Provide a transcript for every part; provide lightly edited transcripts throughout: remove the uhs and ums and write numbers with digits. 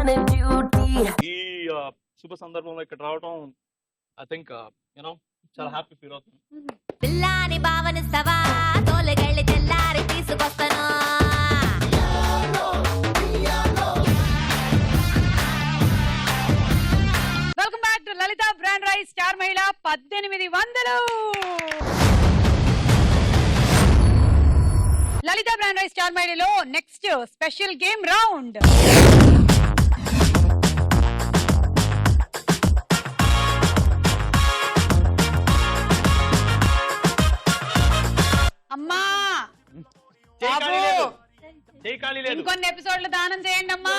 ఈ శుభ సందర్భంలో ఇక్కడ రావడం ఐ థింక్ చాలా హ్యాపీ ఫీల్ అవుతుంది. పిల్లాని భావనిస్తావా తోలగళ్ళి తెల్లారి తీసుకొస్తాను. Welcome back to Lalitha brand rice star Mahila 1800. Lalitha brand rice star మహిళలో నెక్స్ట్ స్పెషల్ గేమ్ రౌండ్. అమ్మా ఇంకొన్ని ఎపిసోడ్లు దానం చేయండి అమ్మా.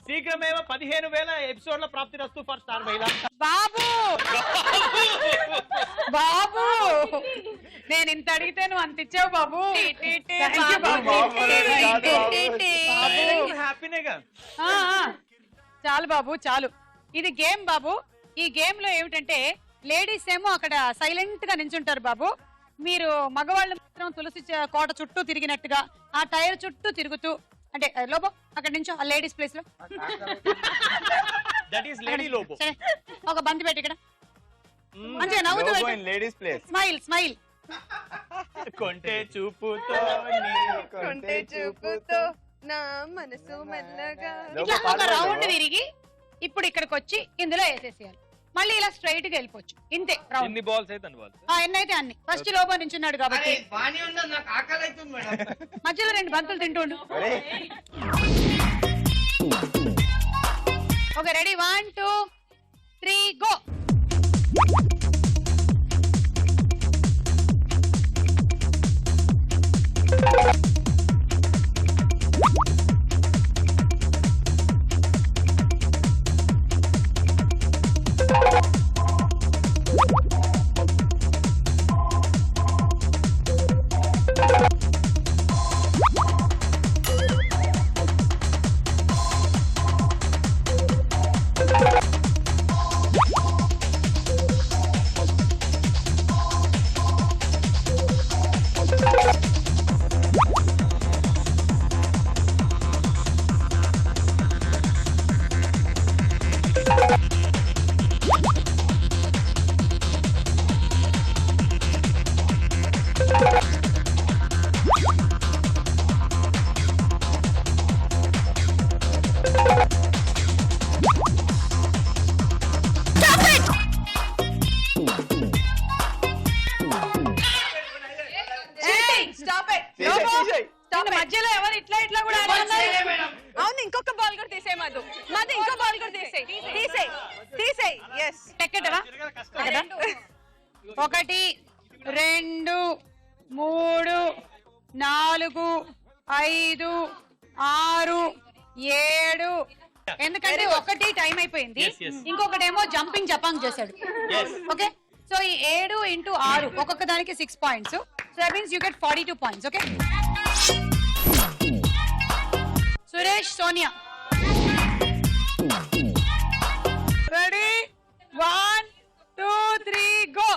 శీఘ్రమేవ 15,000 ఎపిసోడ్ల ప్రాప్తి రస్తు ఫర్ స్టార్ మహిళ. బాబు బాబు నేను ఇంత అడిగితే నువ్వు అంత ఇచ్చావు బాబు. చాలు బాబు చాలు. ఇది గేమ్ బాబు. ఈ గేమ్ లో ఏమిటంటే లేడీస్ ఏమో అక్కడ సైలెంట్ గా నించుంటారు బాబు. మీరు మగవాళ్ళు మాత్రం తులసి కోట చుట్టూ తిరిగినట్టుగా ఆ టైర్ చుట్టూ తిరుగుతూ అంటే లోబో అక్కడ నుంచో ఆ లేడీస్ ప్లేస్ లో ఒక బంతి పెట్టి ఇక్కడ మంచిగా నవ్వుతూ లేడీస్ ప్లేస్ స్మైల్ స్మైల్. కొంటే చూపుతో కొంటే చూపుతో నా మనసు మెల్లగా ఇట్లా ఒక రౌండ్ తిరిగి ఇప్పుడు ఇక్కడికి వచ్చి ఇందులో వేసేసేయాలి. మళ్ళీ ఇలా స్ట్రైట్ గా వెళ్ళిపోవచ్చు. ఇంతే రౌండ్. ఎన్ని బాల్స్ అయితే అన్ని బాల్స్. ఎన్ని అయితే అన్ని. ఫస్ట్ లోబో నించున్నాడు కాబట్టి మధ్యలో 2 బంతులు తింటుండు. Okay ready 1 2 3 go. మధ్యలో ఎవరు ఇట్లా ఇట్లా కూడా అవును. ఇంకొక బాల్ కూడా తీసేయి మధు. మధు ఇంకో బాల్ కూడా తీసేయి తీసేయి తీసేయి. ఎస్ ఎక్కడవా 1 2 3 4 5 6 7. ఎందుకంటే ఒకటి టైం అయిపోయింది. ఇంకొకటేమో జంపింగ్ జపాంగ్ చేశాడు. ఓకే సో ఈ 7 into 6 ఒక్కొక్క దానికి 6 points. So that means you get 42 points. Okay. Suresh Sonia ready 1 2 3 go.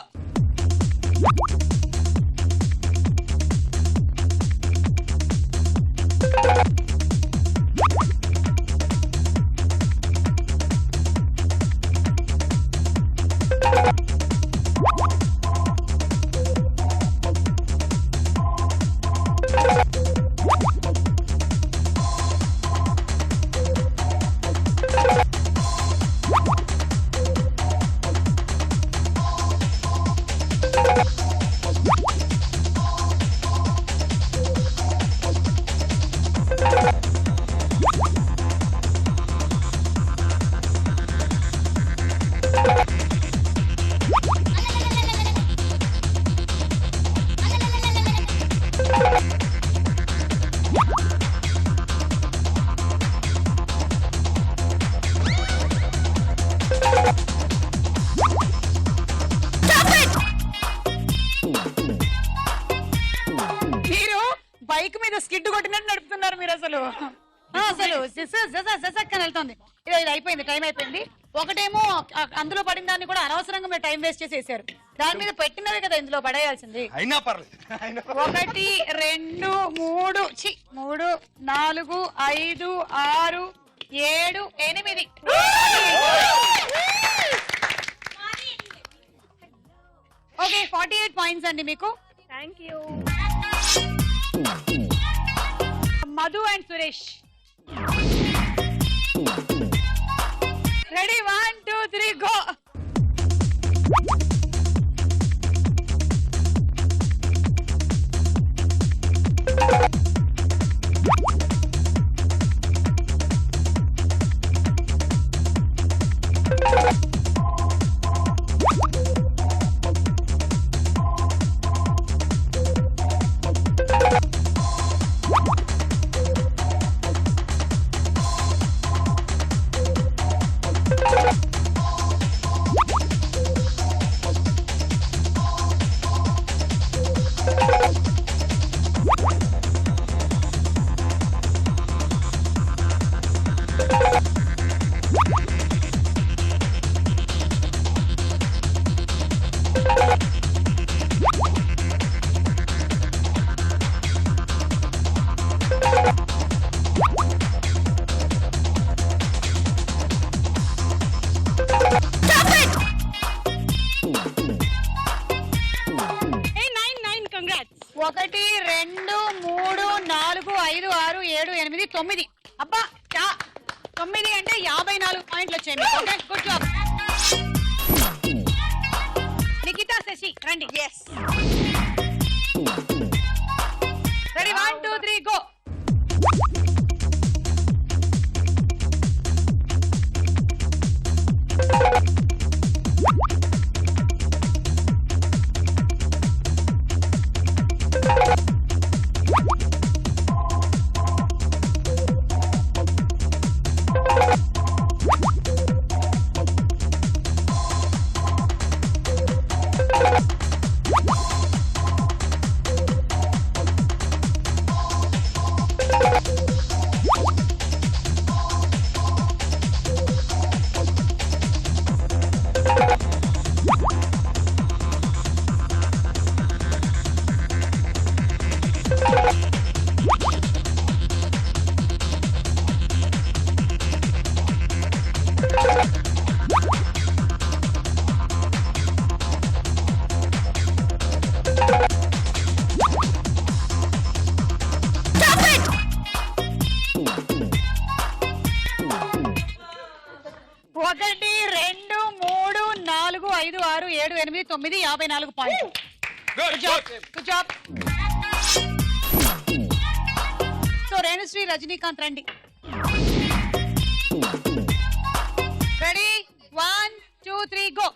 Bike మీద స్కిడ్ కొట్టినట్టు నడుపుతున్నారు మీరు అసలు. వెళ్తుంది. ఇది అయిపోయింది, టైం అయిపోయింది. ఒకటేమో అందులో పడిన దాన్ని కూడా అనవసరంగా మీరు టైం వేస్ట్ చేసేసారు. దాని మీద పెట్టినవే కదా ఇందులో పడేయాల్సింది. 1 2 3 3 4 5 6 7, 8. ఓకే 48 పాయింట్స్ అండి మీకు. Thank you. Madhu and Suresh ready 1, 2, 3 go. ఒకటి 2 3 4 5 6 7 8 9. అబ్బా 9 అంటే 54 పాయింట్లు వచ్చాయి మీకు. Okay good job. Nikhita Shashi రండి. ఎస్. Ready 1, 2, 3 go. ఒకటి 2 3 4 5 6 7 8 9 54 పాయింట్లు. Good job. So Renushree Rajinikanth రండి. Ready 1, 2, 3 go.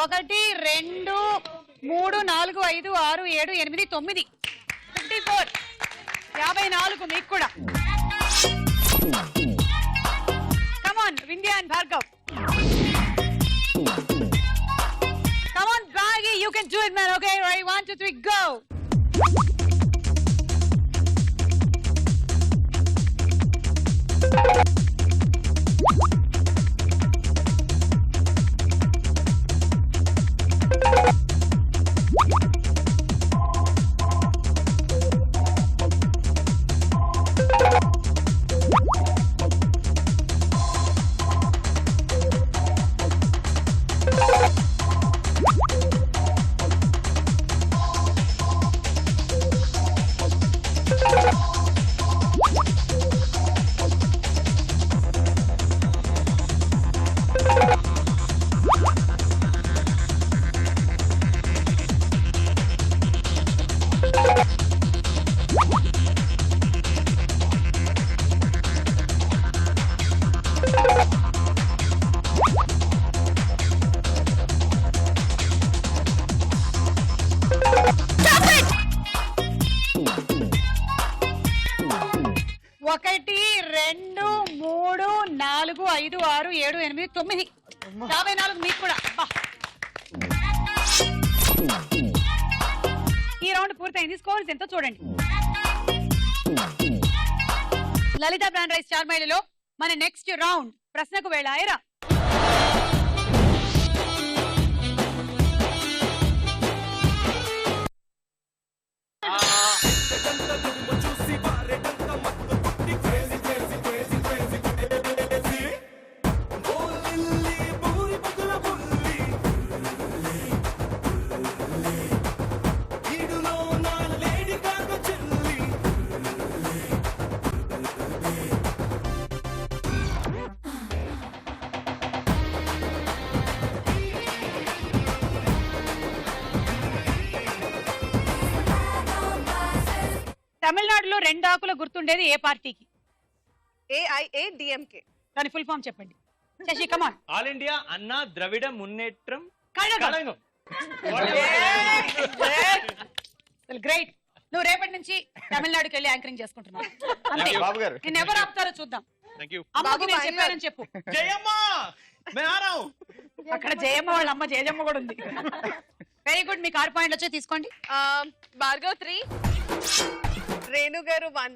ఒకటి 2 3 4 5 6 7 8 9 54. 54 మీకు కూడా. Come on, Vindhya and Bhargav. Come on, Baggy, you can do it, man. Okay, ready? 1, 2, 3, go. 1 2 3 4 5 6 7 8 9 54 మీకు కూడా అబ్బా. ఈ రౌండ్ పూర్తయింది. స్కోర్స్ ఎంతో చూడండి. లలిత బ్రాండ్ రైస్ స్టార్ మైలులో మన నెక్స్ట్ రౌండ్ ప్రశ్నకు వేళ. ఐరా తమిళనాడులో 2 ఆకుల గుర్తుండేది ఏ పార్టీకి? AIADMK. దాని ఫుల్ ఫామ్ చెప్పండి. శశి కమాన్. ఆల్ ఇండియా అన్నా ద్రవిడ మున్నేట్రం కళగం. కళంగం. గ్రేట్. నువ్వు రేపటి నుంచి తమిళనాడుకి వెళ్ళి యాంకరింగ్ చేసుకుంటున్నావు. అంతే. బాబు గారు నేను ఎవరు ఆపుతారో చూద్దాం. Thank you. అమ్మకి నేను చెప్పానని చెప్పు. జయమ్మ మే ఆ రहा हूं. అక్కడ జయమ్మ వాళ్ళ అమ్మ జయజమ్మ కూడా ఉంది. Very good. మీకు 6 పాయింట్లు వచ్చే తీసుకోండి. భార్గవ్ 3, రేణు గారు 1,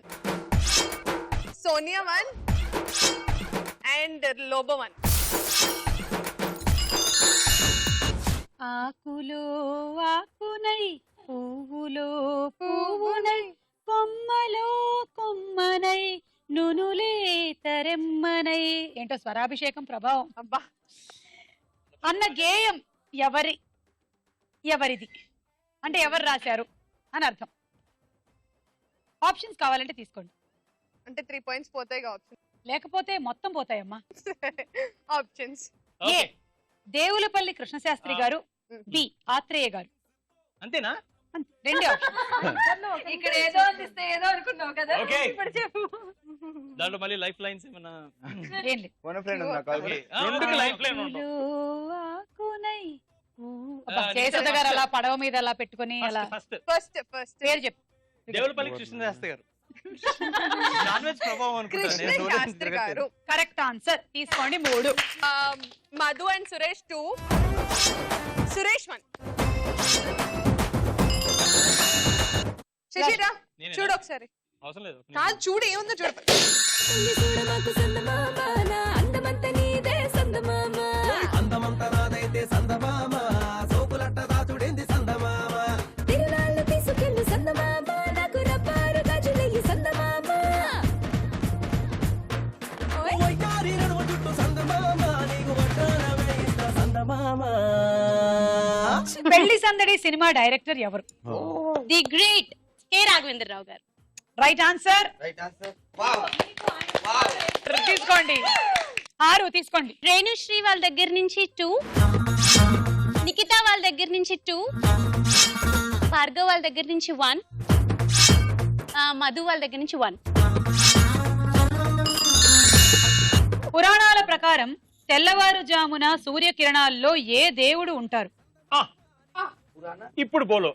సోనియా 1 అండ్ లోబో 1. ఆకులో ఆకునై పువ్వులో పువ్వునై కొమ్మలో కొమ్మనై నునులే తరెమ్మనై. ఏంటో స్వరాభిషేకం ప్రభావం. అబ్బా అన్న గేయం ఎవరిది అంటే ఎవరు రాశారు అని అర్థం. ఆప్షన్స్ కావాలంటే తీసుకోండి. అంటే 3 పాయింట్స్ పోతాయి ఆప్షన్. లేకపోతే మొత్తం పోతాయమ్మా. ఆప్షన్స్. ఏ దేవులపల్లి కృష్ణశాస్త్రి గారు, బి ఆత్రేయ గారు. అంతేనా? రెండే ఆప్షన్. ఇక్కడ ఏదో అందిస్తే ఏదో అనుకున్నావు కదా. ఓకే. ఇప్పుడు చెప్పు. దాంట్లో మళ్ళీ లైఫ్ లైన్స్ ఏమన్నా? ఏం లేదు. వన్ ఫ్రెండ్ ఉన్నా కాల్ ఓకే. రెండుకి లైఫ్ లైన్ ఆకులో ఆకునై అబ్బా, జయసుధ గారు అలా పడవ మీద అలా పెట్టుకొని అలా ఫస్ట్ ఫస్ట్ పేరు చెప్పు. దేవులపల్లి కృష్ణశాస్త్రి గారు. నాన్ వెజ్ ప్రభావం అనుకుంటాను కృష్ణ శాస్త్రి గారు. Correct answer. తీసుకోండి 3. మధు అండ్ సురేష్ 2, సురేష్ 1. శశిరా నేనేనా? చూడు ఒకసారి. అవసరం లేదు. కాదు చూడు ఏముందో చూడు. అందమంత నాదైతే సందమామ సోకులట్ట దాచుడేంది సందమామ తిరునాళ్ళు తీసుకెళ్ళు సందమామ నాకు రబ్బారు గాజులయ్యి సందమామ ఓయ్యారి నడుమ చుట్టూ సందమామ నీకు వడ్డాన వేయిస్తా సందమామ పెళ్లి సందడి సినిమా డైరెక్టర్ ఎవరు? ది గ్రేట్ కె రాఘవేంద్రరావు గారు. Right answer. Right answer. Wow తీసుకోండి. 6 తీసుకోండి. రేణుశ్రీ వాళ్ళ దగ్గర నుంచి 2, నిఖిత వాళ్ళ దగ్గర నుంచి 2, భార్గవ్ వాళ్ళ దగ్గర నుంచి 1, మధు వాళ్ళ దగ్గర నుంచి 1. పురాణాల ప్రకారం తెల్లవారుజామున సూర్యకిరణాల్లో ఏ దేవుడు ఉంటారు? ఇప్పుడు బోలో.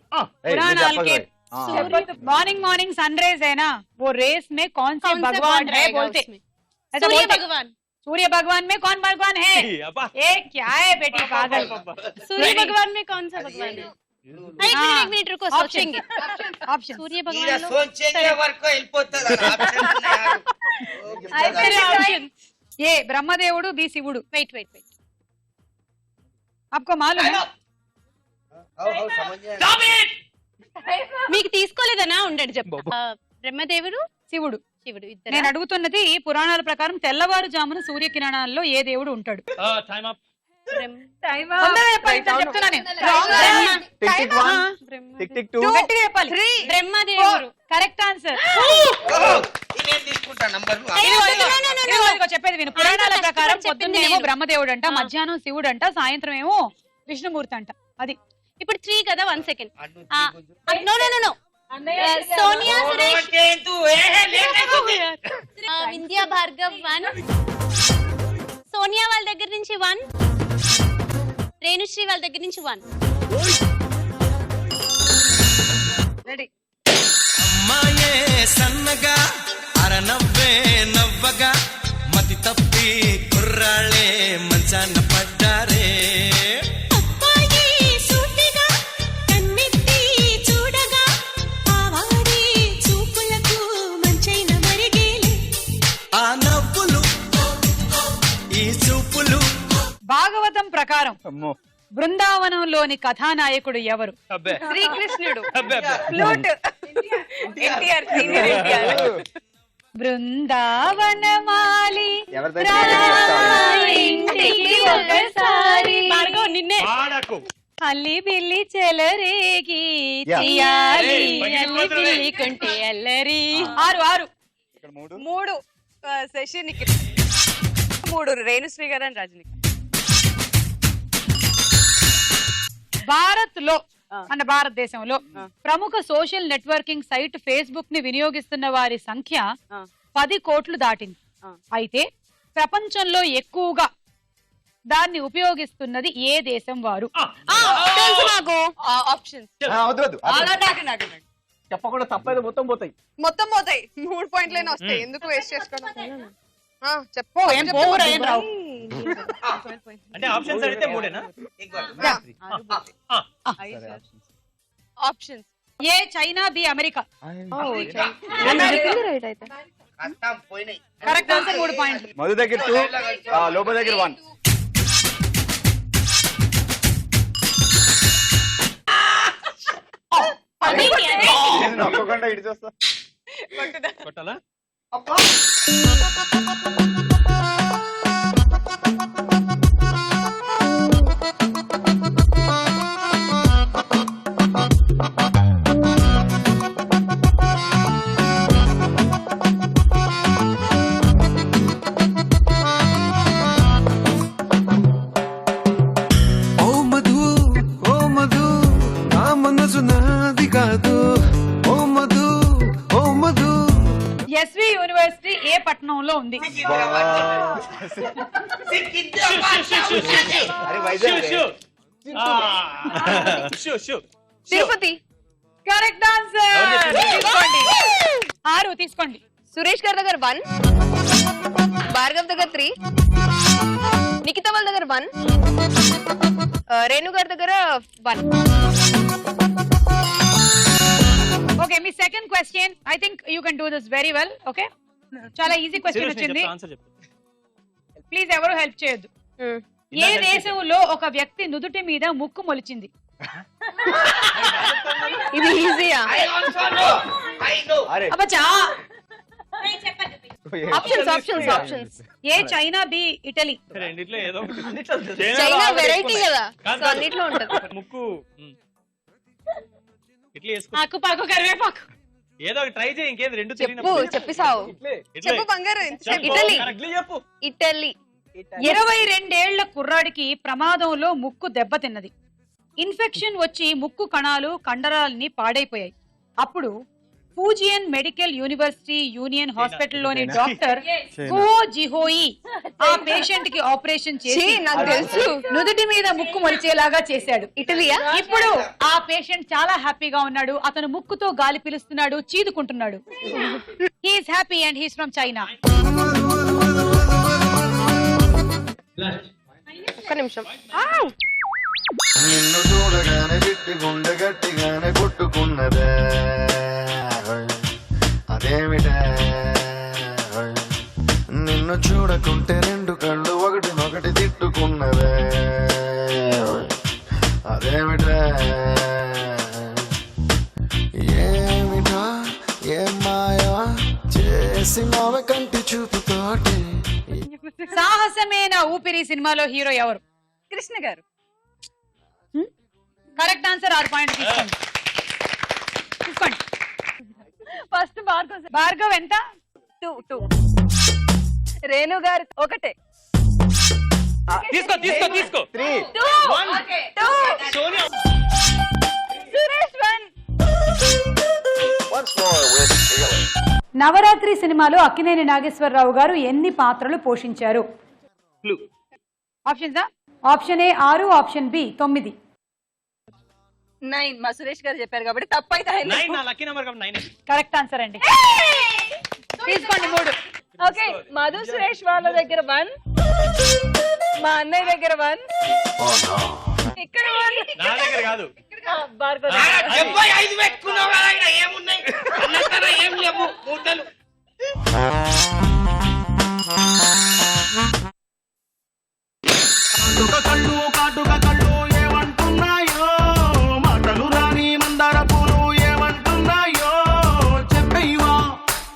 पुराणाल के मॉर्निंग सनराइज है ना, वो रेस में कौन से भगवान है बोलते? ऐसा सूर्य बोलते। भगवान. सूर्य भगवान में कौन भगवान है? अब्बा। ये क्या है बेटी पागल? सूर्य भगवान में कौन सा भगवान है? एक मिनट रुको, सोचेंगे. ऑप्शन सूर्य भगवान लो. వరకు వెళ్ళిపోతుంది ऑप्शन ये ब्रह्मदेवुడు, बी शिवुడు. वेट आपको मालूम है? మీకు తీసుకోలేదనా? ఉండండి చెప్పు. బ్రహ్మదేవుడు, శివుడు. శివుడు నేను ఇద్దరు. అడుగుతున్నది పురాణాల ప్రకారం తెల్లవారుజామున సూర్యకిరణాల్లో ఏ దేవుడు ఉంటాడు? Time up. తొందరగా చెప్పాలి, ఇట్లా చెప్తున్నా నేను. టిక్ టిక్ 1 టిక్ టిక్ 2 గట్టిగా చెప్పాలి. బ్రహ్మదేవుడు. Correct answer. నేను తీసుకుంటా నంబర్. చెప్పేది విను. పురాణాల ప్రకారం చెప్పింది పొద్దున్నేమో నేను. బ్రహ్మదేవుడు అంట, మధ్యాహ్నం శివుడు అంట, సాయంత్రం ఏమో విష్ణుమూర్తి అంట. అది ఇప్పుడు 3 కదా. 1 సెకండ్. నో సోనియా సురేష్, వింధ్యా భార్గవ్ 1, సోనియా వాళ్ళ దగ్గర నుంచి 1, రేణుశ్రీ వాళ్ళ దగ్గర నుంచి 1. రెడీ. అమ్మాయే సన్నగా అరనవ్వే నవ్వగా మతి తప్పి కుర్రాళ్ళే మంచాన పడ్డారే. అబ్బాయి సూటిగా కన్నెత్తి చూడగా ఆవాడి చూపులకు మంచైన మరిగేలే. ఆ నవ్వులు ఈ చూపులు. భాగవతం ప్రకారం అమ్మో బృందావనంలోని కథానాయకుడు ఎవరు? అబ్బే శ్రీకృష్ణుడు. అబ్బే అబ్బే ఫ్లూట్. ఎన్టీఆర్, సీనియర్ ఎన్టీఆర్. బృందావనమాలి ఎవరి దగ్గర ఇంటికి ఒకసారి భార్గవ్ నిన్నే పాడకు అల్లి బిల్లి చెలరేగి Yeah. చెయ్యాలి Hey, అల్లి బిల్లి కొంటే అల్లరి. ఆరు ఆరు ఇక్కడ 3 మూడు శశి 3 రేణుశ్రీ గారు అని రజనీ. భారత్ లో మన భారతదేశంలో ప్రముఖ సోషల్ నెట్వర్కింగ్ సైట్ ఫేస్బుక్ ని వినియోగిస్తున్న వారి సంఖ్య 10 కోట్లు దాటింది. అయితే ప్రపంచంలో ఎక్కువగా దాన్ని ఉపయోగిస్తున్నది ఏ దేశం వారు? తెలుసు నాకు. ఆప్షన్స్ వద్దు వద్దు చెప్పకుండా తప్పైతే మొత్తం పోతాయి. మొత్తం పోతాయి. 3 పాయింట్లైనా వస్తాయి. ఎందుకు వేస్ట్ చేసుకోవడం? చెప్పు. ఏం పోవురా, ఏం రావు. అంటే ఆప్షన్స్ అడిగితే 3ఏనా? Options A China, B America. Correct answer 3 పాయింట్లు. మధు దగ్గర 2 లోప దగ్గర 1. నొక్కకుండా ఇటు చూస్తా. కొట్టాలా? ఓ మధు నా మనసు నాది కాదు. ఓ మధు ఎస్వి యూనివర్సిటీ ఏ పట్టణంలో ఉంది? అరే Vizag shoe shoe shoe Tirupati. Correct answer. తీసుకోండి 6 తీసుకోండి. సురేష్ గారి దగ్గర 1, భార్గవ్ దగ్గర 3, నిఖిత వాళ్ళ దగ్గర 1, రేణు గారి దగ్గర 1. Okay, me second question I think you can do this very well. Okay, చాలా ఈజీ క్వశ్చన్ వచ్చింది. ఆన్సర్ చెప్పు. ప్లీజ్ ఎవరు హెల్ప్ చేయొద్దు. ఏ దేశంలో ఒక వ్యక్తి నుదుటి మీద ముక్కు మొలిచింది? ఇది ఈజీయా? అరే అబ్బా, options. A China, B Italy. రెండిట్లో ఏదో ఒకటి. చైనా వెరైటీ కదా, కాదు, సో అన్నిట్లో ఉంటది. ముక్కు ఇట్లా వేసుకో. ఆకుపాకు కరివేపాకు. ఏదో ఒకటి ట్రై చేయి. ఇంకేది రెండు చెప్పి సావు. చెప్పు బంగారు. ఇటలీ. చెప్పు. ఇటలీ. 22 ఏళ్ల కుర్రాడికి ప్రమాదంలో ముక్కు దెబ్బతిన్నది. ఇన్ఫెక్షన్ వచ్చి ముక్కు కణాలు కండరాలని పాడైపోయాయి. అప్పుడు ఫూజియన్ మెడికల్ యూనివర్సిటీ యూనియన్ హాస్పిటల్లోని డాక్టర్ కో జిహోయి ఆ పేషెంట్ కి ఆపరేషన్ చేసి నాకు తెలుసు, నుదుటి మీద ముక్కు మొలిచేలాగా చేశాడు. ఇటలీయా? ఇప్పుడు ఆ పేషెంట్ చాలా హ్యాపీగా ఉన్నాడు. అతను ముక్కుతో గాలి పీలుస్తున్నాడు, చీదుకుంటున్నాడు. He's happy and he's from China. ఒక్క నిమిషం. నిన్ను చూడగానే చిట్టి గుండె గట్టిగానే కొట్టుకున్నదే, అదేమిటే నిన్ను చూడకుంటే 2 కళ్ళు ఒకటి తిట్టుకున్నదే, అదేమిటే ఏమిటా ఏం మాయా చేసినావే కంటి చూపుతోటి. సాహసమైన ఊపిరి సినిమాలో హీరో ఎవరు? కృష్ణ గారు. Correct answer. 6 పాయింట్ తీసుకోండి. ఫస్ట్ భార్గవ్. భార్గవ్ ఎంత? 2. రేణు గారు 1. తీసుకో 3. 2. Sonia. Suresh 1. Once more with feeling. Navratri సినిమాలో అక్కినేని నాగేశ్వరరావు గారు ఎన్ని పాత్రలు పోషించారు? Options. Option A 6, option B 9. 9. మా సురేష్ గారు చెప్పారు కాబట్టి తప్పైతే 9 నా లక్కీ నెంబర్ కాబట్టి 9. కరెక్ట్ ఆన్సర్ అండి. తీసుకోండి 3. ఓకే మధు సురేష్ వాళ్ళ దగ్గర 1, మా అన్నయ్య దగ్గర 1, ఇక్కడ 1, నా దగ్గర కాదు. భార్గవ్ 75 పెట్టుకున్నావు కదా, ఇక్కడ ఏమున్నాయి అన్నట్టు ఏం లేవు మూటలు. కాటుక కళ్ళు ఏమంటున్నాయో, మాటలు రాని మందార పూలు ఏమంటున్నాయో, చెప్పయ్యవా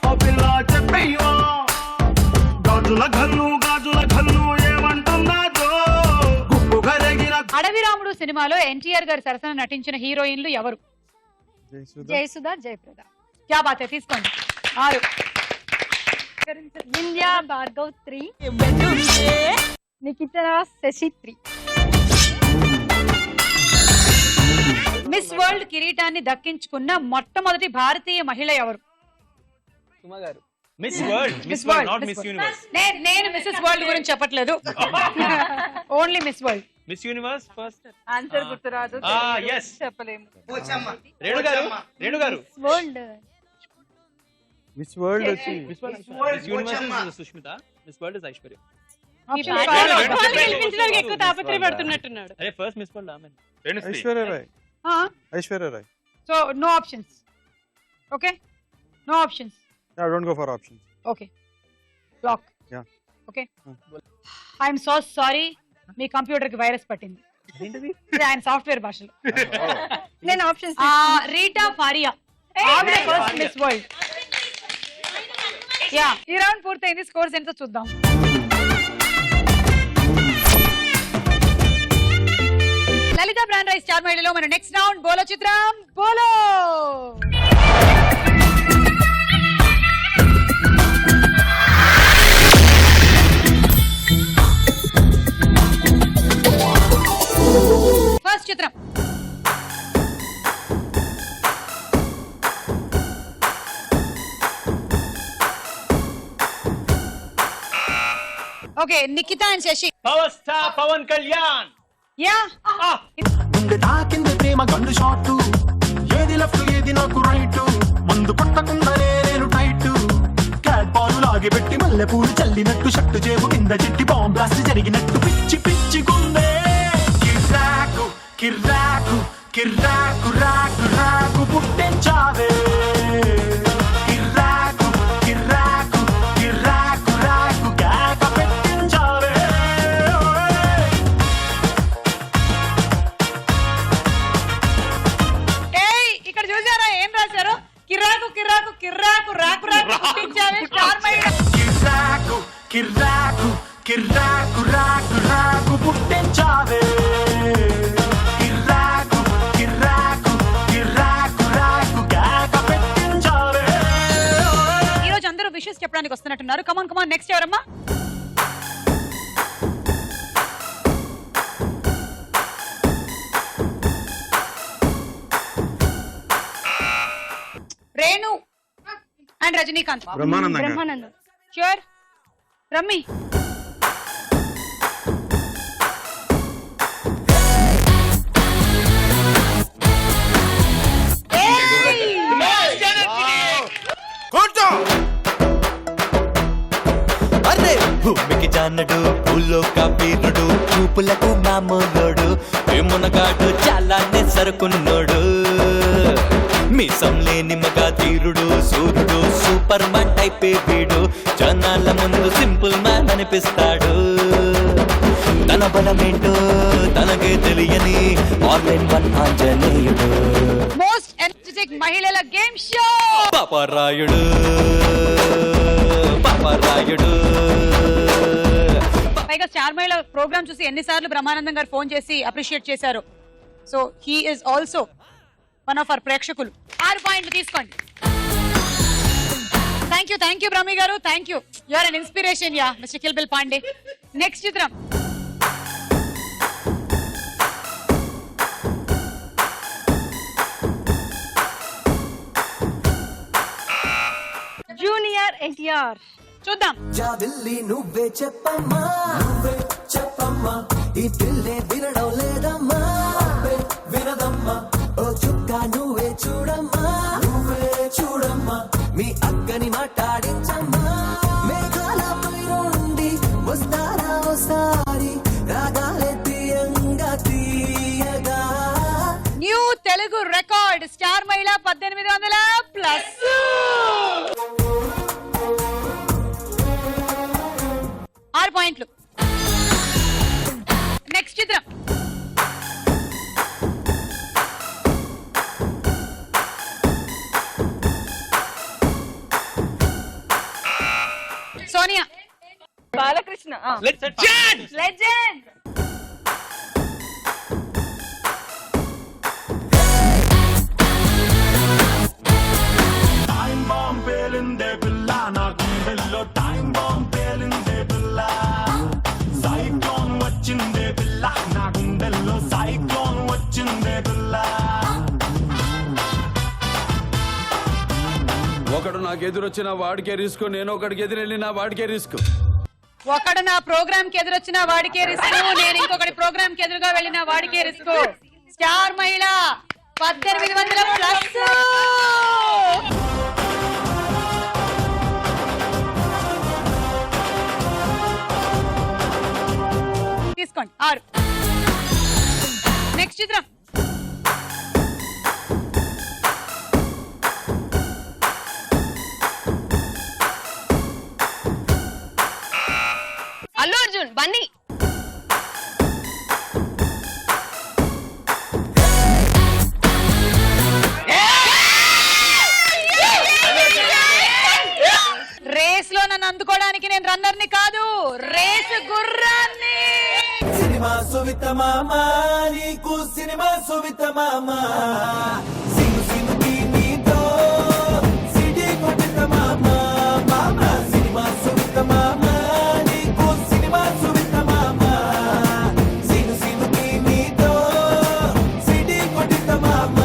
ఓ పిల్ల చెప్పయ్యవా, గాజుల కళ్ళు ఏమంటున్నాదో, గుప్పు కరగిన అడవి రాముడు సినిమాలో ఎన్టీఆర్ గారి సరసన నటించిన హీరోయిన్లు ఎవరు? జయసుధ, జయప్రద. క్యా బాత్ హై, తీసుకోండి. 6. వింధ్య భార్గవ్ 3, నిఖిత శశి 3. మిస్ వరల్డ్ కిరీటాన్ని దక్కించుకున్న మొట్టమొదటి భారతీయ మహిళ ఎవరు? Suma garu. Miss World not Miss Universe. నేను మిస్సెస్ వరల్డ్ గురించి చెప్పట్లేదు, only Miss World. Miss Universe first answer గుర్తురాదు, yes చెప్పలేము. రేణు గారు మిస్ వరల్డ్ వచ్చి Miss Universe Sushmita, Miss World is Aishwarya. గెలిపించడానికి ఎక్కువ తాపత్రయపడుతున్నట్టున్నాడు. అరే ఫస్ట్ మిస్ వరల్డ్ ఆమె Aishwarya Rai. So no options. Okay, no options. Yeah, don't go for options. Okay, block. Yeah. Okay, I'm so sorry, మీ computer కి వైరస్ పట్టింది. ఇది ఆయన సాఫ్ట్వేర్ భాషలో. నేను ఆప్షన్స్ రీటా ఫారియా, ఆవిడ ఫస్ట్ మిస్ వరల్డ్. యా, ఈ రౌండ్ పూర్తయింది. స్కోర్స్ ఎంతో చూద్దాం. లలిత బ్రాండ్ రైస్ స్టార్ మహిళలో మన నెక్స్ట్ రౌండ్ బోలో చిత్రం బోలో. ఫస్ట్ చిత్రం. Okay, Nikhita and Shashi. Power star Pawan Kalyan. Yeah, గుండె తాకింది ప్రేమ గన్ను షాట్, ఏది లెఫ్ట్ ఏది నాకు రైట్, మందు పట్టకుండానే నేను టైట్, క్యాట్ బాల్ లాగి పెట్టి మల్లె పూలు చల్లినట్టు, షట్టు చేపు కింద చిట్టి బాంబ్ బ్లాస్ట్ జరిగినట్టు, పిచ్చి పిచ్చి గుండె కిర్రాకు కిర్రాకు కిర్రాకు రాకు రాకు పుట్టించావే, కిర్రాకు కిర్రాకు కిర్రాకు రాకు కేక పెట్టించావే. ఏయ్ ఇక్కడ చూసారా ఏం రాశారు? కిర్రాకు కిర్రాకు కిర్రాకు రాకు రాకు పుట్టించావే స్టార్ మహిళ. కిర్రాకు కిర్రాకు కిర్రాకు రాకు రాకు పుట్టించావే, కిర్రాకు కిర్రాకు కిర్రాకు రాకు కేక పెట్టించావే. ఈ రోజు అందరూ విషెస్ చెప్పడానికి వస్తున్నట్టున్నారు. కమాన్ కమాన్, నెక్స్ట్ ఎవరమ్మా? రేణు అండ్ రజనీకాంత్. బ్రహ్మానందం. ష్యూర్. రమ్మి. అరే భూమికి జానడు పూల్లో కబీరుడు చూపులకు మామూలుడు మునగాడు చాలానే సరుకున్నోడు మీసం లేని మగా తీరుడు సూర్యుడు సూపర్ మ్యాన్ టైపే వీడు జనాల ముందు సింపుల్ మ్యాన్ అనిపిస్తాడు తన బలమేంటో తనకే తెలియని ఆన్లైన్ వన్ ఆంజనేయుడు మోస్ట్ ఎనర్జెటిక్ మహిళల గేమ్ షో పాపరాయుడు పాపరాయుడు. పైగా స్టార్ మహిళ ప్రోగ్రామ్ చూసి ఎన్నిసార్లు బ్రహ్మానందం గారు ఫోన్ చేసి అప్రిషియేట్ చేశారు. So he is also one of our ప్రేక్షకులు. 6 పాయింట్లు తీసుకోండి. థ్యాంక్ యూ బ్రహ్మి గారు, thank you. You are an inspiration yeah mister kill bill Pandey. Next చిత్రం. జూనియర్ ఎన్టీఆర్. చూద్దాం. జాబిల్లి నువ్వే చెప్పమ్మా ఈ పిల్లే వినడం లేదమ్మా వినదమ్మా ఓ చుక్క నువ్వే చూడమ్మా మీ అక్కని మాట్లాడించమ్మా మేఘాల స్టార్ మహిళ 1800 ప్లస్ 6 పాయింట్లు. నెక్స్ట్ చిత్రం. Sonia. Balakrishna. Legend. Legend. Time bomb పేలిందే పిల్ల నా గుండెల్లో టైం బాంబ్ పేలిందే పిల్ల సైక్లోన్ వచ్చిందే పిల్ల నా గుండెల్లో సైక్లోన్ వచ్చిందే పిల్ల ఒకడు నాకు ఎదురొచ్చిన వాడికే రిస్క్, నేను ఒకడికి ఎదురెళ్ళిన వాడికే రిస్క్. ఒకడు నా ప్రోగ్రామ్ కి ఎదురొచ్చిన వాడికే రిస్క్, నేను ఇంకొకటి ప్రోగ్రామ్ కి ఎదురుగా వెళ్ళిన వాడికే రిస్క్. Star Mahila 1800 plus. తీసుకోండి 6. నెక్స్ట్ చిత్రం. అల్లు అర్జున్. బన్నీ. రేస్ లో నన్ను అందుకోవడానికి నేను రన్నర్ని కాదు, రేస్ గుర్రాన్ని. సినిమా సువిత మామ నీకు సినిమా సువిత మామ సింగు సింగుకి నీతో సిటీ కొట్టిన మామ మామ సినిమా సువిత మామ నీకు సినిమా సువిత మామ సింగు సింగుకి నీతో సిటీ కొట్టిన మామ.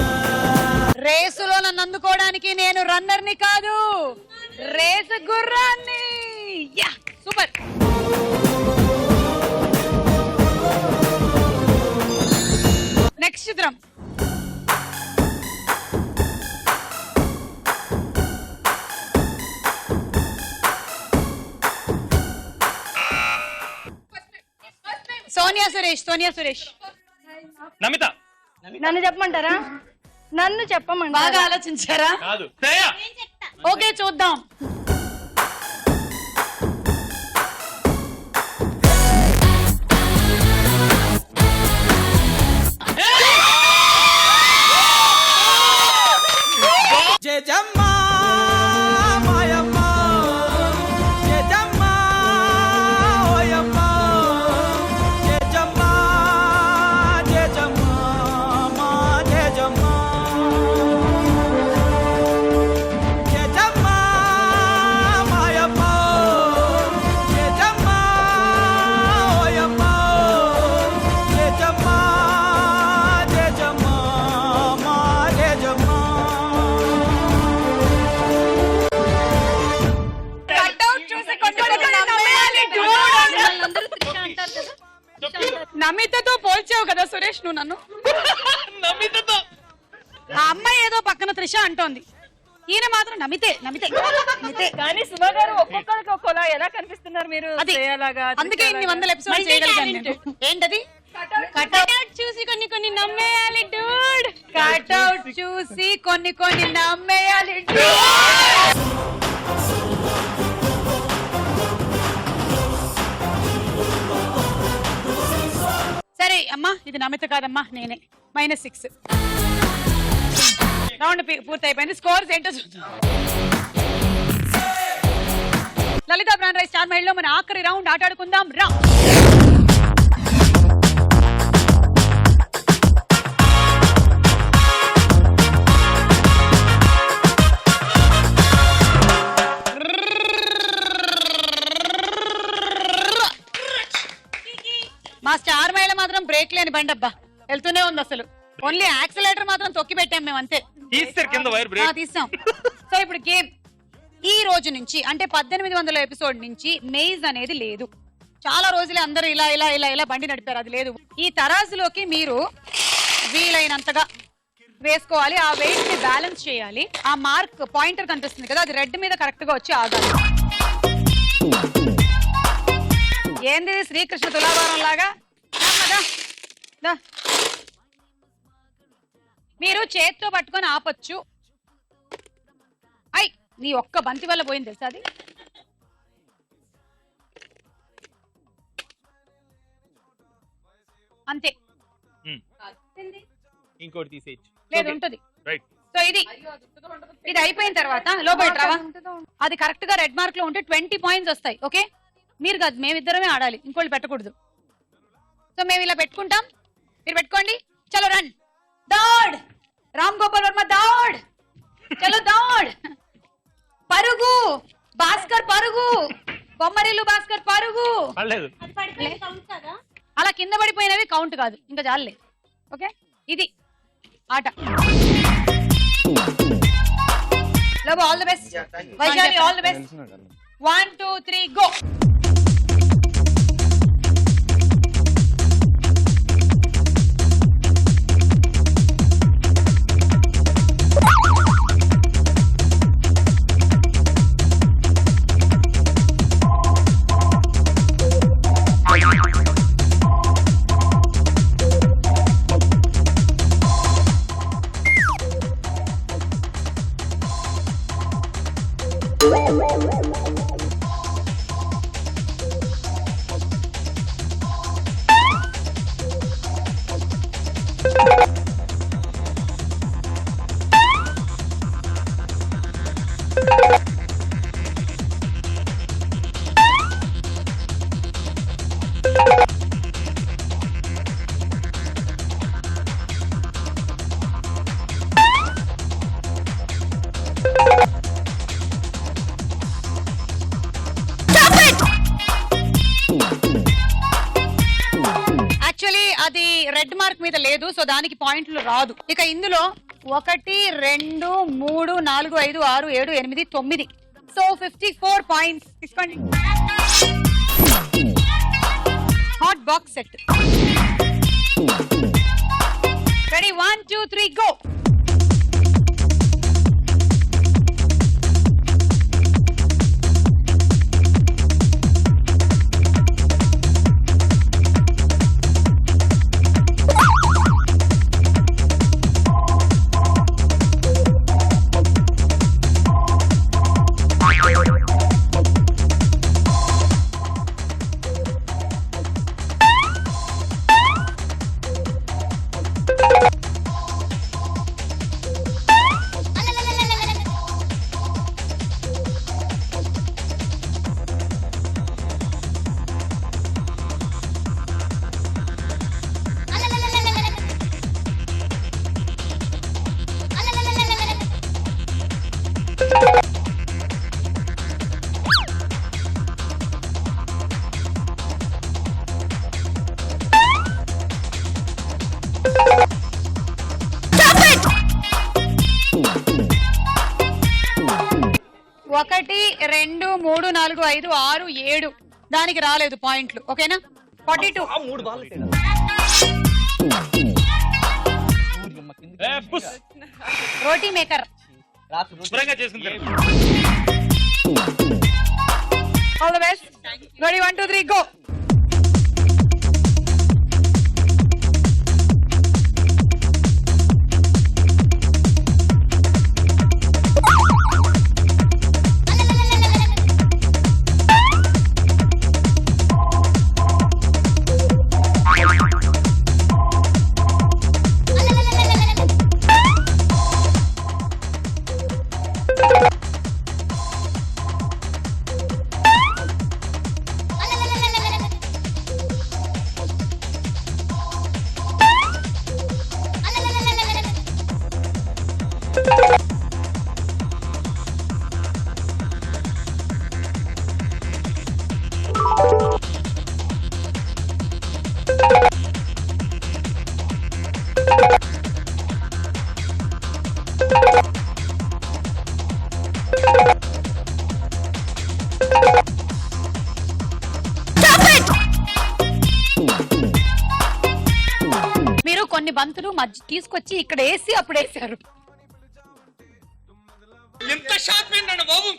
రేసులో నన్ను అందుకోవడానికి నేను రన్నర్ని కాదు, రేస్ గుర్రాన్ని. Yeah super. నెక్స్ట్ చిత్రం. సోనియా సురేష్. సోనియా సురేష్. నమిత. నన్ను చెప్పమంటారా? నన్ను చెప్పమంటారా? బాగా ఆలోచించారా? కాదు శ్రేయ. ఓకే చూద్దాం. జయజమ్మా మాయమ్మ జయజమ్మా ఓయమ్మ జయజమ్మా జయజమ్మా మా జయజమ్మా జయజమ్మా మాయమ్మ జయజమ్మా ఓయమ్మ జయజమ్మా జయజమ్మా మా జయజమ్మా. కట్అవుట్ చూసి కొన్ని నమ్మేయాలి నమితతో పోల్చావు కదా సురేష్ నువ్వు నన్ను. నమితతో. ఆ అమ్మాయి ఏదో పక్కన త్రిష అంటోంది, ఈయన మాత్రం నమితే నమితే నమితే. కానీ సుమ గారు ఒక్కొక్కరికి ఒక్కోలా ఎలా కనిపిస్తున్నారు మీరు? అది శ్రేయలాగా, అందుకే ఇన్ని 100 ఎపిసోడ్ Multi చేయగలిగాను talented. నేను. ఏంటది? కట్అవుట్ చూసి కొన్ని నమ్మేయాలి డూడ్. కట్అవుట్ చూసి కొన్ని నమ్మేయాలి. సరే అమ్మా, ఇది నమిత కాదమ్మా, నేనే. -6. రౌండ్ పూర్తి అయిపోయింది. స్కోర్స్ ఏంటో చూద్దాం. లలిత బ్రాండ్ రైస్ స్టార్ మహిళలో మన ఆఖరి రౌండ్ ఆటాడుకుందాం రా. మా స్టార్ మహిళ మాత్రం బ్రేక్ లేని బండి అబ్బా, వెళ్తూనే ఉంది అసలు. ఓన్లీ యాక్సిలేటర్ మాత్రం తొక్కి పెట్టాం మేము అంతే. తీస్తారు కింద వైర్ బ్రేక్. తీస్తాం. సో ఇప్పుడు గేమ్. ఈ రోజు నుంచి అంటే 1800 ఎపిసోడ్ నుంచి మెయిజ్ అనేది లేదు. చాలా రోజులే అందరూ ఇలా ఇలా ఇలా ఇలా బండి నడిపారు, అది లేదు. ఈ తరాజులోకి మీరు వీలైనంతగా వేసుకోవాలి. ఆ వెయిట్ ని బ్యాలెన్స్ చేయాలి. ఆ మార్క్ పాయింటర్ కనిపిస్తుంది కదా, అది రెడ్ మీద కరెక్ట్ గా వచ్చి ఆగాలి. ఏంది శ్రీకృష్ణ తులాభారం లాగా? మీరు చేత్తో పట్టుకొని ఆపొచ్చు. ఐ నీ ఒక్క బంతి వల్ల పోయింది తెలుసా అది. అంతే. ఇంకోటి తీసేయచ్చు. లేదు ఉంటది. రైట్. సో ఇది అయిపోయిన తర్వాత లోపల రావా, అది కరెక్ట్ గా రెడ్ మార్క్ లో ఉంటే 20 పాయింట్స్ వస్తాయి. ఓకే, మీరు కాదు, మేమిద్దరమే ఆడాలి, ఇంకోళ్ళు పెట్టకూడదు. సో మేము ఇలా పెట్టుకుంటాం, మీరు పెట్టుకోండి. చలో రన్, దౌడ్, రామ్ గోపాల్ వర్మ దౌడ్, చలో దౌడ్, పరుగు, భాస్కర్ పరుగు, బొమ్మరిల్లు భాస్కర్ పరుగు. అలా కింద పడిపోయినవి కౌంట్ కాదు, ఇంకా చాలులే. ఓకే, ఇది ఆట. Lobo all the best, Vaishali all the best. 1 2 3 go. అది రెడ్ మార్క్ మీద లేదు, సో దానికి పాయింట్లు రాదు. ఇక ఇందులో 1 2 3 4 5 6 7 8 9, సో 54 పాయింట్స్ తీసుకోండి. Hot box set. Ready, 1 2 3 go. ఒకటి 2 3 4 5 6 7 దానికి రాలేదు పాయింట్లు. ఓకేనా, 42. Roti maker all the best. Ready, 1 2 3 go. మీరు కొన్ని బంతులు మధ్య తీసుకొచ్చి ఇక్కడ వేసి అప్పుడు వేసారు. ఎంత షార్ప్ ఏంటండి బాబు.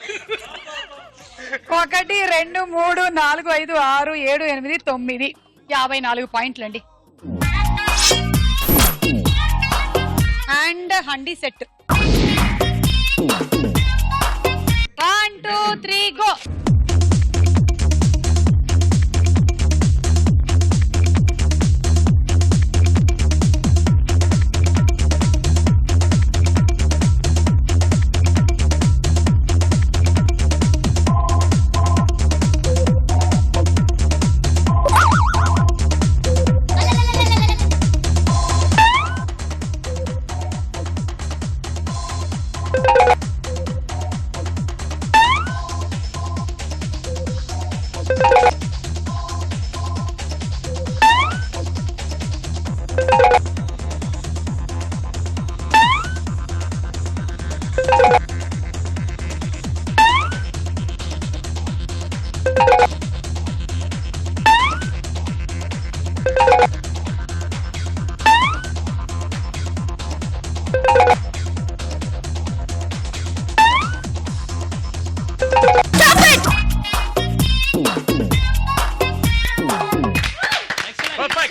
1 2 3 4 5 6 7 8 9 54 పాయింట్లు అండి. And handi set. 1 2 3 go.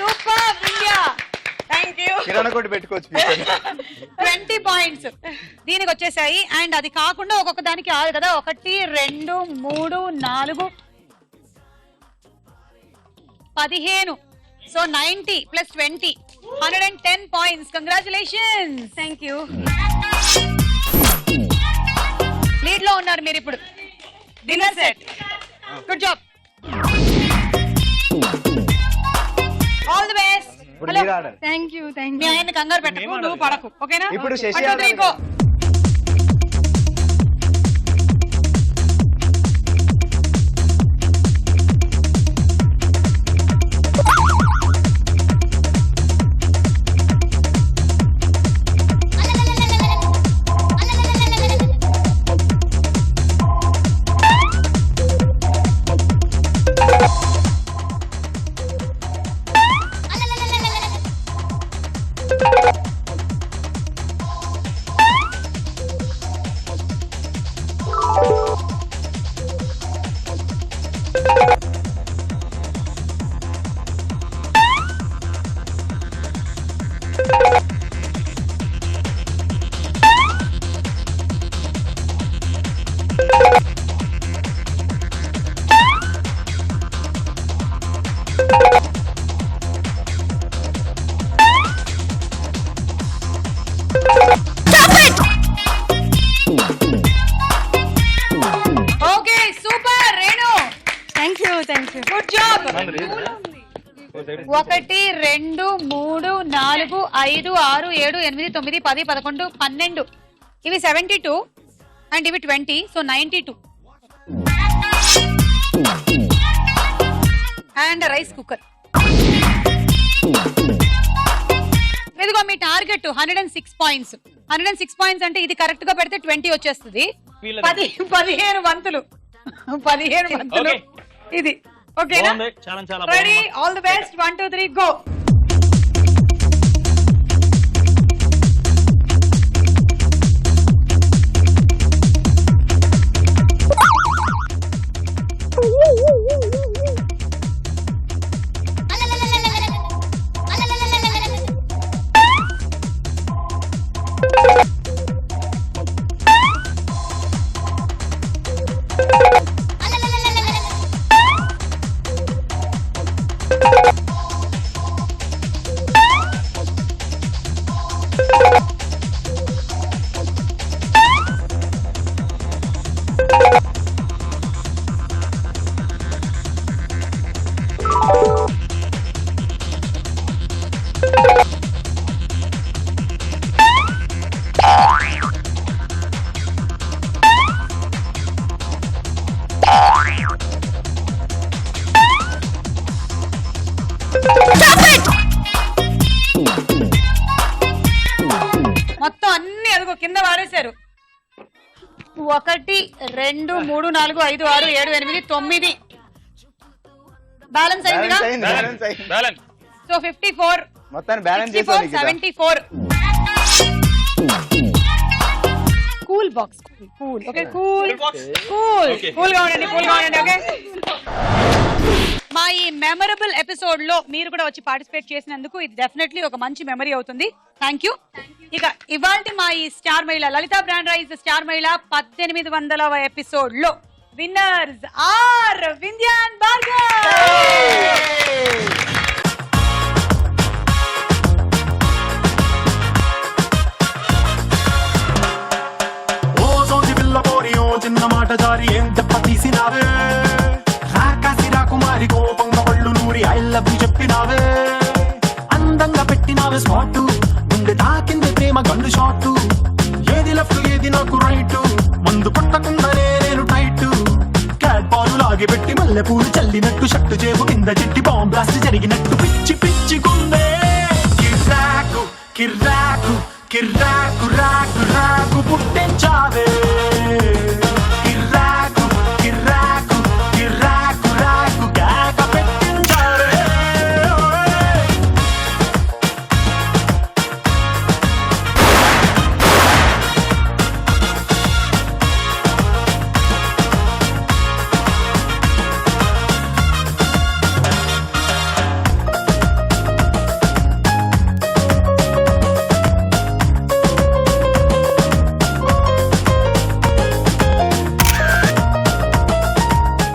Super India. Thank you. కిరాణా కొట్టు పెట్టుకోవచ్చు. 20 పాయింట్స్ దీనికి వచ్చేసాయి. అండ్ అది కాకుండా ఒక్కొక్క దానికి 6 కదా. 1 2 3 4 15. So 90 + 20 110 points. Congratulations. Thank you. Lead లో ఉన్నారు మీరు ఇప్పుడు. Dinner set. Good job. All the best. Hello. Thank you. మీ ఆయన్ని కంగారు పెట్టకు, నువ్వు పడకు. ఓకేనా? ఇప్పుడు Sashi 1 2 3 go. Okay super Renu. Thank you. Thank you. Good job. 1 2 3 4 5 6 7 8 9 10 11 12. ఇవి 72 అండ్ ఇవి 20. సో 92. And rice cooker. ఇదిగో మీ టార్గెట్ 106 పాయింట్స్. 106 పాయింట్స్ అంటే ఇది కరెక్ట్ గా పెడితే 20 వచ్చేస్తుంది. 15 వంతులు. 15 వంతులు ఇది. ఓకేనా? Ready? All the best. 1 2 3 go. మొత్తం అన్ని అదిగో కింద వాడేశారు. 1 2 3 4 5 6 7 8 9 బ్యాలెన్స్ అయిందిగా. సో 54 మొత్తాన్ని balance 74. Cool box. Cool. Okay cool. Cool. Cool గా ఉండండి. కూల్ గా ఉండండి. ఓకే. మా ఈ మెమరబుల్ ఎపిసోడ్ లో మీరు కూడా వచ్చి పార్టిసిపేట్ చేసినందుకు ఇది డెఫినెట్లీ ఒక మంచి మెమరీ అవుతుంది. Thank you. ఇక ఇవాల్టి మా ఈ స్టార్ మహిళ లలిత బ్రాండ్ రైస్ స్టార్ మహిళ 1800వ ఎపిసోడ్ లో winners are Vindhya and Bhargav. చిన్న మాట జారి ఏం దెబ్బ తీసినావే, రాకాసి రాకుమారి కోపంగా పళ్ళు నూరి ఐ లవ్ యు చెప్పినావే, అందంగా పెట్టినావే స్పాట్, గుండె తాకింది ప్రేమ గన్ను షాట్, ఏది లెఫ్ట్ ఏది నాకు రైట్, మందు కొట్టకుండానే నేను టైట్, క్యాట్ బాల్ లాగి పెట్టి మల్లె పూలు చల్లినట్టు షట్టు చేపు కింద చిట్టి బాంబ్ బ్లాస్ట్ జరిగినట్టు పిచ్చి పిచ్చి గుండె కిర్రాకు కిర్రాకు కిర్రాకు రాకు రాకు పుట్టించావే.